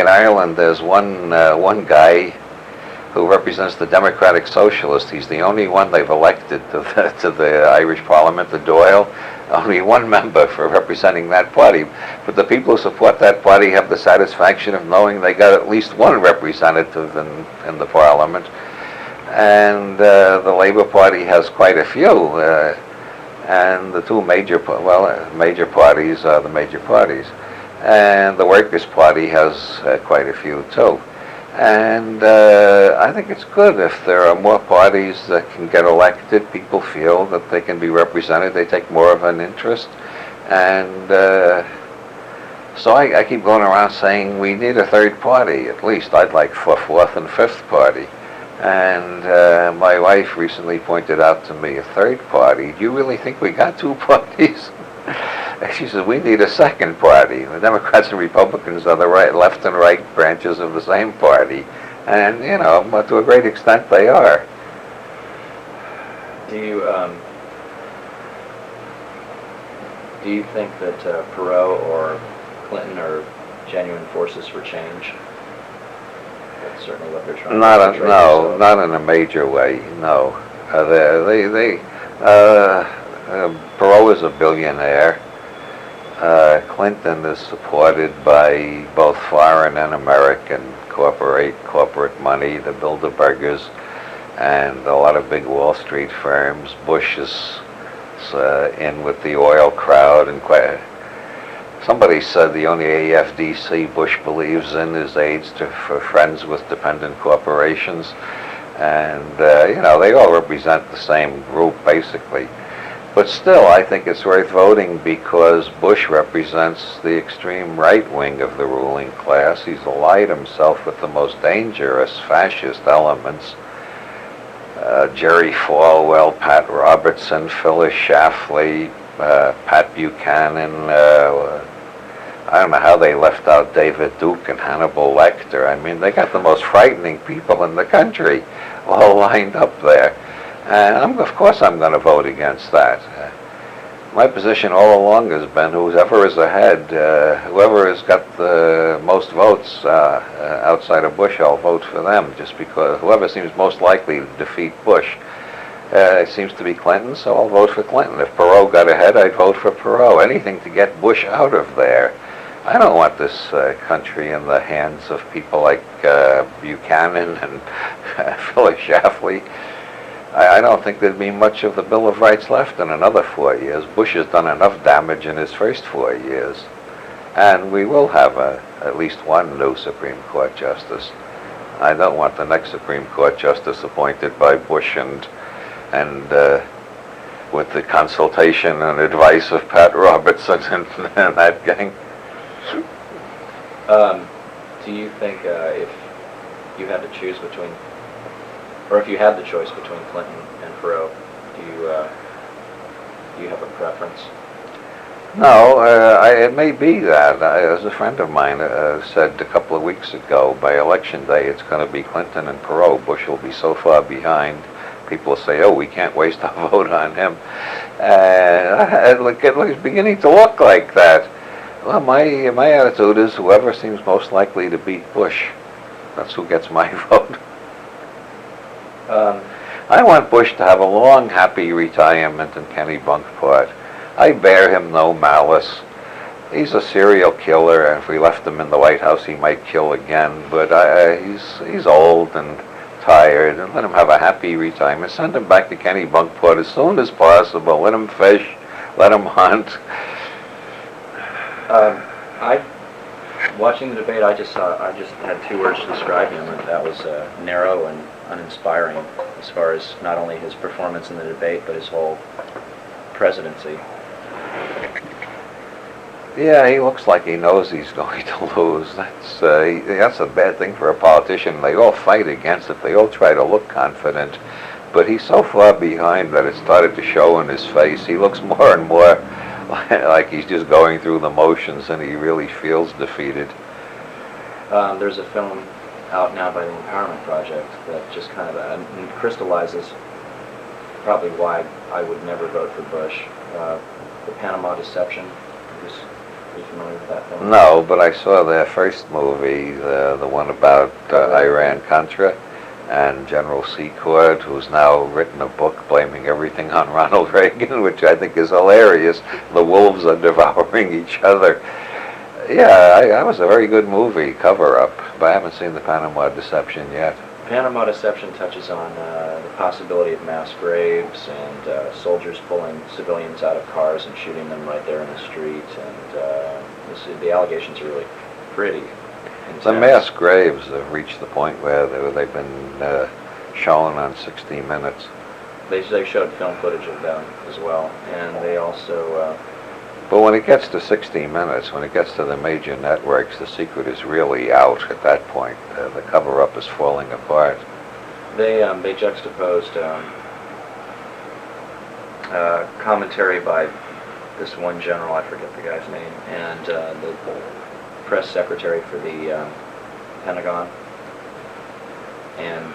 in Ireland, there's one guy who represents the Democratic Socialist. He's the only one they've elected to the Irish Parliament, the Dáil. Only one member for representing that party. But the people who support that party have the satisfaction of knowing they got at least one representative in the Parliament. And the Labour Party has quite a few. And the two major parties are the major parties. And the Workers' Party has quite a few too. And I think it's good if there are more parties that can get elected. People feel that they can be represented. They take more of an interest. And so I keep going around saying we need a third party, at least. I'd like a fourth and fifth party. And my wife recently pointed out to me, a third party? Do you really think we got two parties? She says, we need a second party. The Democrats and Republicans are the left and right branches of the same party. And, you know, but to a great extent they are. Do you think that Perot or Clinton are genuine forces for change? That's certainly what they're trying to do. No, not in a major way, no. Perot is a billionaire. Clinton is supported by both foreign and American corporate money, the Bilderbergers, and a lot of big Wall Street firms. Bush is in with the oil crowd, and somebody said the only AFDC Bush believes in is aids for friends with dependent corporations, and you know, they all represent the same group basically. But still, I think it's worth voting because Bush represents the extreme right wing of the ruling class. He's allied himself with the most dangerous fascist elements. Jerry Falwell, Pat Robertson, Phyllis Schlafly, Pat Buchanan. I don't know how they left out David Duke and Hannibal Lecter. I mean, they got the most frightening people in the country all lined up there. And of course I'm going to vote against that. My position all along has been whoever is ahead, whoever has got the most votes outside of Bush, I'll vote for them, just because whoever seems most likely to defeat Bush. It seems to be Clinton, so I'll vote for Clinton. If Perot got ahead, I'd vote for Perot. Anything to get Bush out of there. I don't want this country in the hands of people like Buchanan and Phyllis Schlafly. I don't think there'd be much of the Bill of Rights left in another 4 years. Bush has done enough damage in his first 4 years. And we will have at least one new Supreme Court justice. I don't want the next Supreme Court justice appointed by Bush and with the consultation and advice of Pat Robertson and that gang. Do you think if you had to choose between, or if you had the choice between Clinton and Perot, do you have a preference? No, it may be that. As a friend of mine said a couple of weeks ago, by election day it's going to be Clinton and Perot. Bush will be so far behind. People say, oh, we can't waste our vote on him. It's beginning to look like that. Well, my attitude is whoever seems most likely to beat Bush, that's who gets my vote. I want Bush to have a long, happy retirement in Kennebunkport. I bear him no malice. He's a serial killer, and if we left him in the White House, he might kill again. But he's old and tired, and let him have a happy retirement. Send him back to Kennebunkport as soon as possible. Let him fish. Let him hunt. Watching the debate, I just had two words to describe him, and that was narrow and uninspiring, as far as not only his performance in the debate, but his whole presidency. Yeah, he looks like he knows he's going to lose. That's a bad thing for a politician. They all fight against it. They all try to look confident. But he's so far behind that it started to show in his face. He looks more and more like he's just going through the motions, and he really feels defeated. There's a film out now by the Empowerment Project that just kind of crystallizes probably why I would never vote for Bush. The Panama Deception. Are you familiar with that film? No, but I saw their first movie, the one about Iran-Contra, and General Secord, who's now written a book blaming everything on Ronald Reagan, which I think is hilarious. The wolves are devouring each other. Yeah, that was a very good movie, Cover-Up, but I haven't seen the Panama Deception yet. Panama Deception touches on the possibility of mass graves and soldiers pulling civilians out of cars and shooting them right there in the street, and the allegations are really pretty intense. The mass graves have reached the point where they've been shown on 60 Minutes. They showed film footage of them as well, and they also... But when it gets to 60 Minutes, when it gets to the major networks, the secret is really out at that point. The cover-up is falling apart. They juxtaposed commentary by this one general, I forget the guy's name, and the press secretary for the Pentagon, and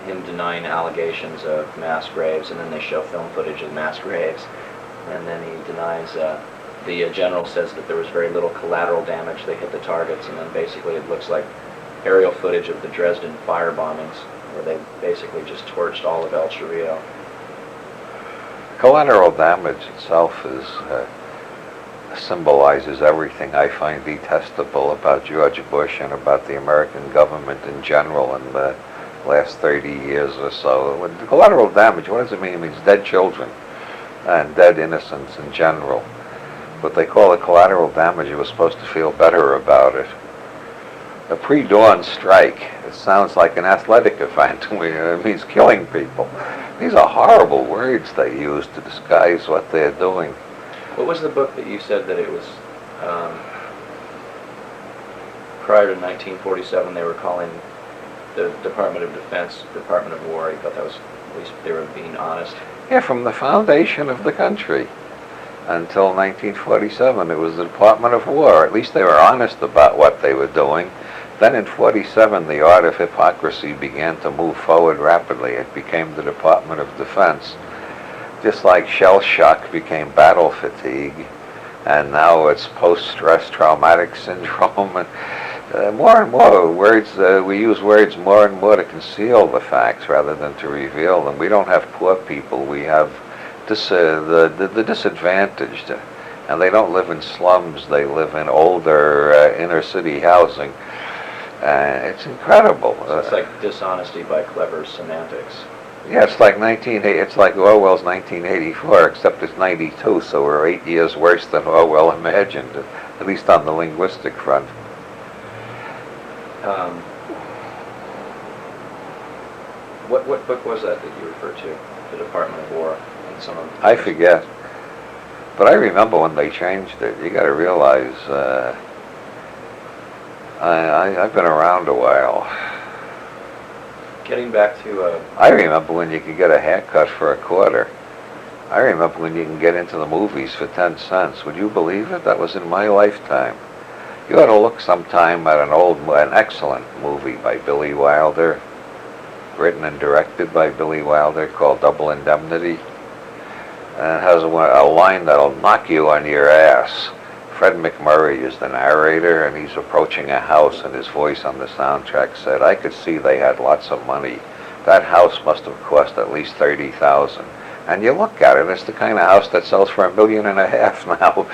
him denying allegations of mass graves, and then they show film footage of mass graves. And then he denies, the general says that there was very little collateral damage, they hit the targets, and then basically it looks like aerial footage of the Dresden fire bombings, where they basically just torched all of El Chorrillo. Collateral damage itself symbolizes everything I find detestable about George Bush and about the American government in general in the last 30 years or so. When collateral damage, what does it mean? It means dead children and dead innocents in general. But they call it collateral damage. You were supposed to feel better about it. A pre-dawn strike, it sounds like an athletic event. It means killing people. These are horrible words they use to disguise what they're doing. What was the book that you said that it was, prior to 1947, they were calling the Department of Defense, Department of War? You thought that was, at least they were being honest? Yeah, from the foundation of the country until 1947, it was the Department of War. At least they were honest about what they were doing. Then in 47, the art of hypocrisy began to move forward rapidly. It became the Department of Defense. Just like shell shock became battle fatigue, and now it's post-stress traumatic syndrome. And more and more words, we use words more and more to conceal the facts rather than to reveal them. We don't have poor people. We have the disadvantaged, and they don't live in slums. They live in older inner city housing. It's incredible. So it's like dishonesty by clever semantics. Yeah, it's like Orwell's 1984, except it's 92, so we're 8 years worse than Orwell imagined, at least on the linguistic front. What book was that you referred to? The Department of War and some of. I forget, but I remember when they changed it. You got to realize, I've been around a while. Getting back to. I remember when you could get a haircut for $0.25. I remember when you can get into the movies for 10 cents. Would you believe it? That was in my lifetime. You ought to look sometime at an excellent movie by Billy Wilder, written and directed by Billy Wilder, called Double Indemnity. And it has a line that'll knock you on your ass. Fred McMurray is the narrator, and he's approaching a house, and his voice on the soundtrack said, "I could see they had lots of money. That house must have cost at least $30,000. And you look at it, it's the kind of house that sells for $1.5 million now.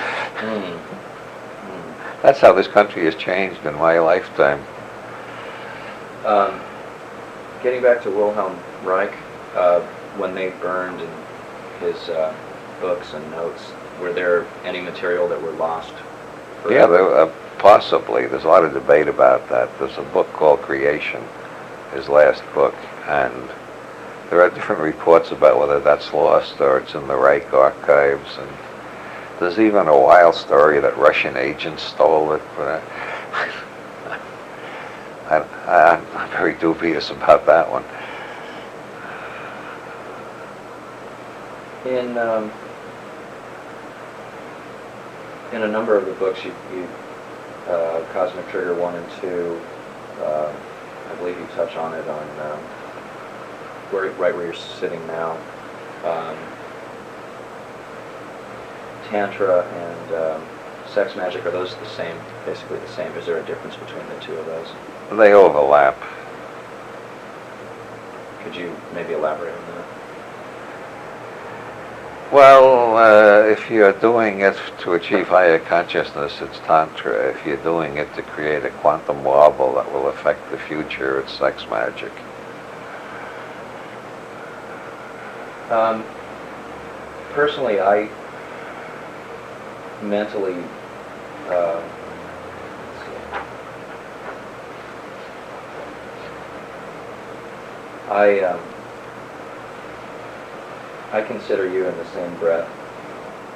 That's how this country has changed in my lifetime. Getting back to Wilhelm Reich, when they burned his books and notes, were there any material that were lost? Yeah, possibly. There's a lot of debate about that. There's a book called Creation, his last book, and there are different reports about whether that's lost or it's in the Reich archives. And there's even a wild story that Russian agents stole it. But I'm very dubious about that one. In a number of the books, Cosmic Trigger 1 and 2, I believe you touch on it on right where you're sitting now. Tantra and sex magic, are those the same, basically the same? Is there a difference between the two of those? They overlap. Could you maybe elaborate on that? Well, if you're doing it to achieve higher consciousness, it's Tantra. If you're doing it to create a quantum wobble that will affect the future, it's sex magic. Personally, I mentally, let's see. I consider you in the same breath,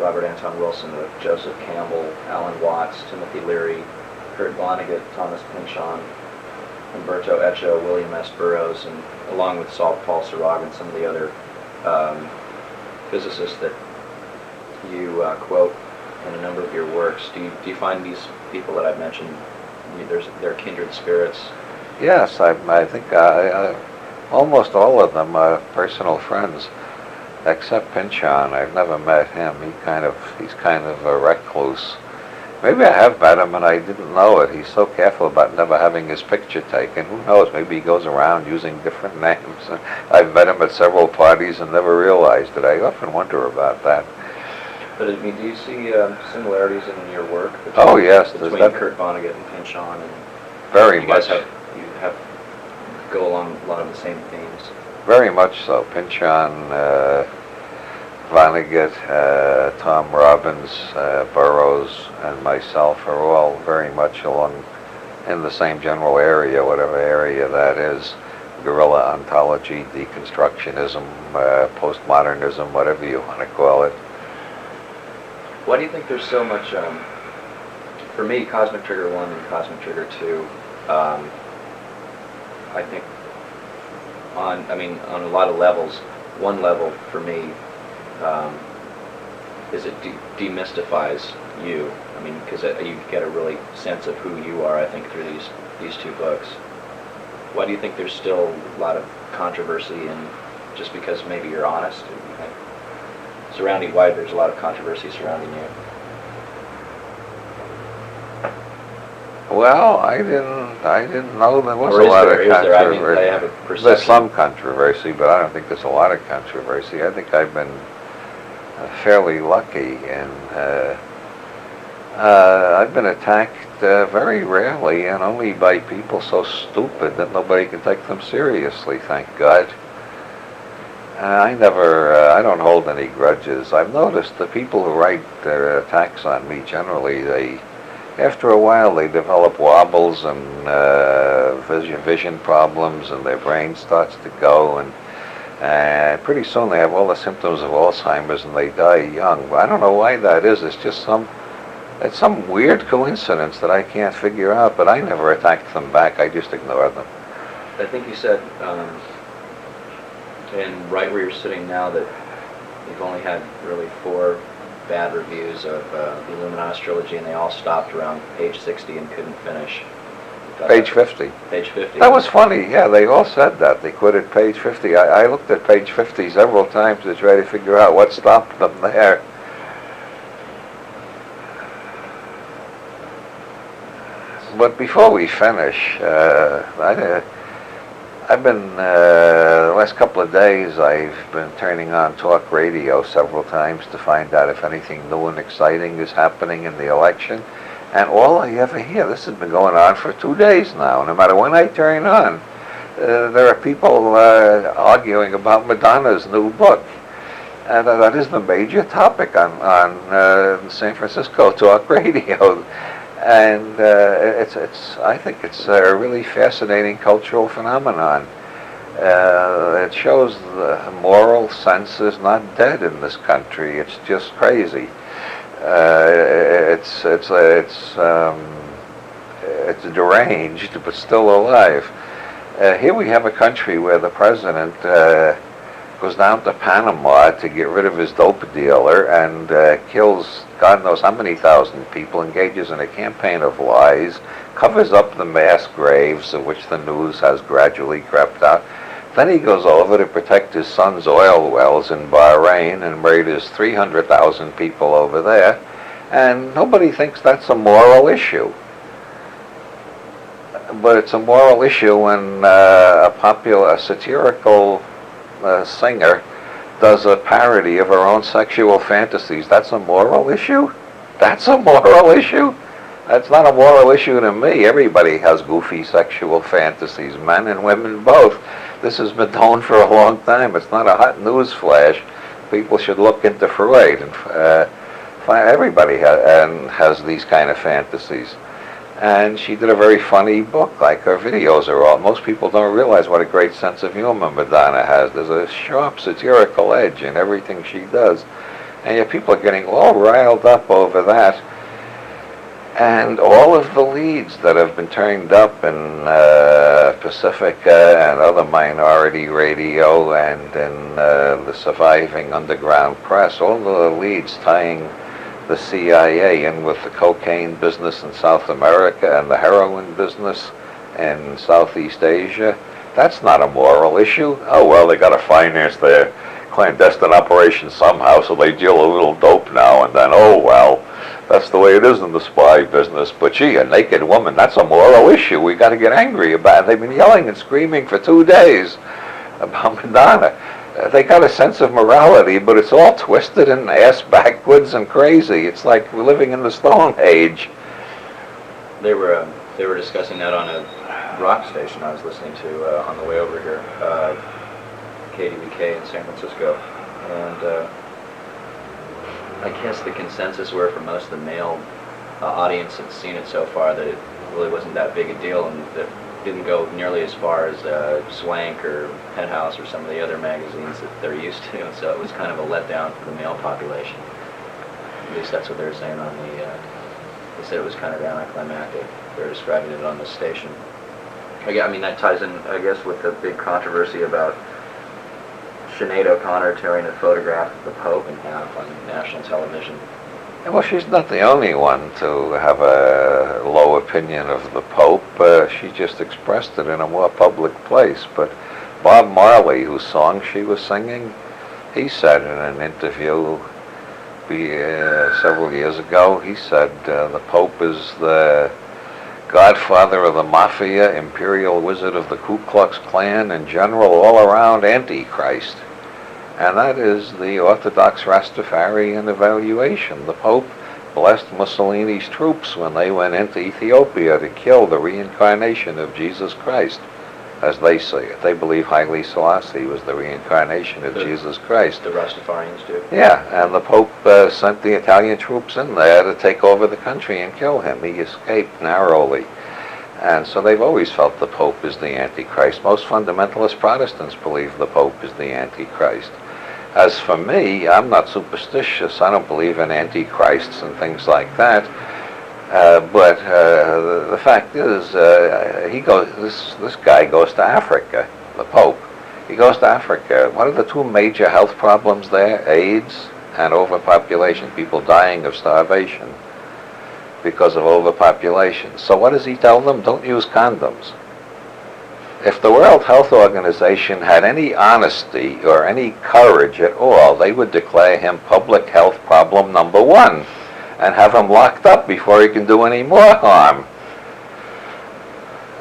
Robert Anton Wilson, with Joseph Campbell, Alan Watts, Timothy Leary, Kurt Vonnegut, Thomas Pynchon, Umberto Eco, William S. Burroughs, and along with Paul Sarag and some of the other physicists that you quote in a number of your works. Do you find these people that I've mentioned, they're kindred spirits? Yes, I think almost all of them are personal friends, except Pynchon. I've never met him. He's kind of a recluse. Maybe I have met him and I didn't know it. He's so careful about never having his picture taken. Who knows? Maybe he goes around using different names. I've met him at several parties and never realized it. I often wonder about that. But I mean, do you see similarities in your work between, oh yes, between Kurt Vonnegut and Pynchon? And very you much. Guys go along a lot of the same themes. Very much so. Pynchon, Vonnegut, Tom Robbins, Burroughs, and myself are all very much along in the same general area, whatever area that is. Guerrilla ontology, deconstructionism, postmodernism, whatever you want to call it. Why do you think there's so much, for me, Cosmic Trigger 1 and Cosmic Trigger 2, I think on a lot of levels, one level for me is it demystifies you. I mean, because you get a really sense of who you are, I think, through these two books. Why do you think there's still a lot of controversy, and just because maybe you're honest? You think surrounding why there's a lot of controversy surrounding you? Well, I didn't know there was Or a lot of is there? I mean, controversy. I have a perception. There's some controversy, but I don't think there's a lot of controversy. I think I've been fairly lucky, and I've been attacked very rarely, and only by people so stupid that nobody can take them seriously, thank God. I don't hold any grudges. I've noticed the people who write their attacks on me, generally, after a while they develop wobbles and vision problems, and their brain starts to go, and pretty soon they have all the symptoms of Alzheimer's and they die young. But I don't know why that is. It's just some weird coincidence that I can't figure out, but I never attacked them back. I just ignored them. I think you said, and right where you're sitting now, that you've only had really 4 bad reviews of the Illuminatus trilogy, and they all stopped around page 60 and couldn't finish. Page 50. Page 50. That was funny. Yeah, they all said that. They quit at page 50. I looked at page 50 several times to try to figure out what stopped them there. But before we finish, I've been, the last couple of days, I've been turning on talk radio several times to find out if anything new and exciting is happening in the election. And all I ever hear, this has been going on for 2 days now, no matter when I turn on, there are people arguing about Madonna's new book. And that is the major topic on San Francisco talk radio. And I think it's a really fascinating cultural phenomenon. It shows the moral sense is not dead in this country. It's just crazy. It's deranged, but still alive. Here we have a country where the president goes down to Panama to get rid of his dope dealer and kills God knows how many thousand people, engages in a campaign of lies, covers up the mass graves of which the news has gradually crept out. Then he goes over to protect his son's oil wells in Bahrain and murders 300,000 people over there. And nobody thinks that's a moral issue. But it's a moral issue when a satirical singer does a parody of her own sexual fantasies. That's a moral issue? That's a moral issue? That's not a moral issue to me. Everybody has goofy sexual fantasies, men and women both. This has been known for a long time. It's not a hot news flash. People should look into Freud. And everybody has these kind of fantasies. And she did a very funny book, like her videos are all. Most people don't realize what a great sense of humor Madonna has. There's a sharp satirical edge in everything she does. And yet people are getting all riled up over that. And all of the leads that have been turned up in Pacifica and other minority radio and in the surviving underground press, all the leads tying the CIA in with the cocaine business in South America and the heroin business in Southeast Asia, that's not a moral issue. Oh, well, they got to finance their clandestine operation somehow, so they deal a little dope now and then. Oh, well, that's the way it is in the spy business. But gee, a naked woman, that's a moral issue. We got to get angry about it. They've been yelling and screaming for 2 days about Madonna. They got a sense of morality, but it's all twisted and ass backwards and crazy. It's like we're living in the Stone Age. They were discussing that on a rock station I was listening to on the way over here, KDBK in San Francisco, and I guess the consensus were for most of the male audience that's seen it so far that it really wasn't that big a deal, and that didn't go nearly as far as Swank or Penthouse or some of the other magazines that they're used to. So it was kind of a letdown for the male population. At least that's what they were saying on the. They said it was kind of anticlimactic. They were describing it on the station. I mean, that ties in, I guess, with the big controversy about Sinead O'Connor tearing a photograph of the Pope in half on national television. Well, she's not the only one to have a low opinion of the Pope. She just expressed it in a more public place. But Bob Marley, whose song she was singing, he said in an interview several years ago, he said the Pope is the godfather of the mafia, imperial wizard of the Ku Klux Klan, and general all-around antichrist. And that is the Orthodox Rastafarian evaluation. The Pope blessed Mussolini's troops when they went into Ethiopia to kill the reincarnation of Jesus Christ, as they say it. They believe Haile Selassie was the reincarnation of Jesus Christ. The Rastafarians do. Yeah, and the Pope sent the Italian troops in there to take over the country and kill him. He escaped narrowly. And so they've always felt the Pope is the Antichrist. Most fundamentalist Protestants believe the Pope is the Antichrist. As for me, I'm not superstitious. I don't believe in antichrists and things like that. But the fact is, this guy goes to Africa, the Pope. He goes to Africa. What are the 2 major health problems there? AIDS and overpopulation. People dying of starvation because of overpopulation. So what does he tell them? Don't use condoms. If the World Health Organization had any honesty or any courage at all, they would declare him public health problem number 1 and have him locked up before he can do any more harm.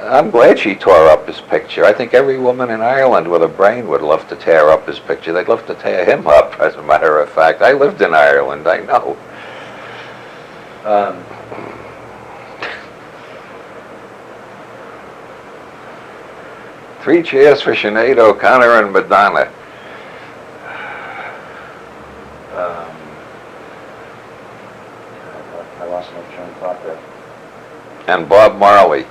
I'm glad she tore up his picture. I think every woman in Ireland with a brain would love to tear up his picture. They'd love to tear him up, as a matter of fact. I lived in Ireland, I know. 3 cheers for Sinead O'Connor and Madonna. I lost my train of thought there. And Bob Marley.